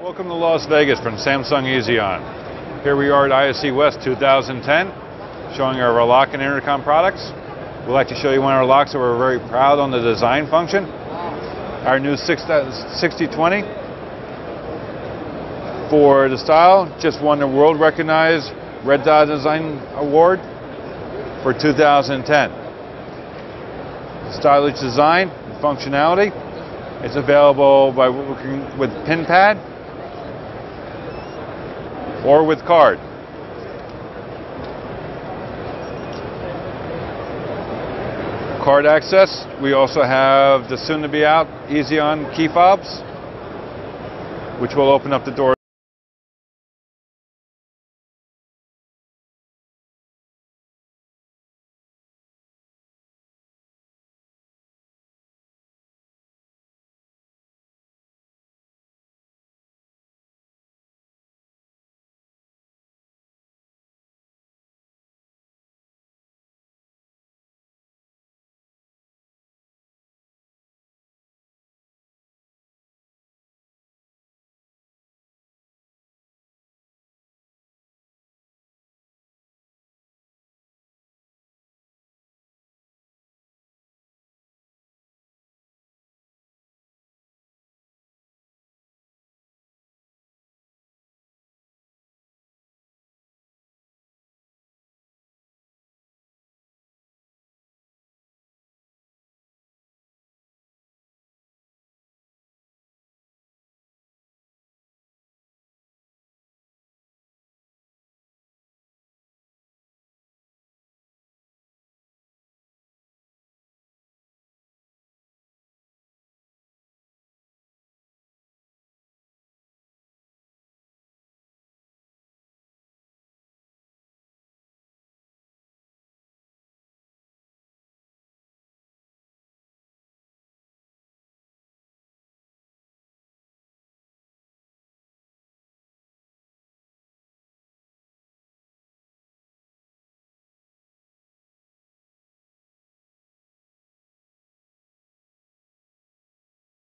Welcome to Las Vegas from Samsung Easion. Here we are at ISC West 2010, showing our lock and intercom products. We'd like to show you one of our locks that we're very proud on the design function. Our new 6020 for the style just won the world recognized Red Dot Design Award for 2010. Stylish design and functionality. It's available by working with pin pad or with card. Card access. We also have the soon to be out Easion key fobs, which will open up the door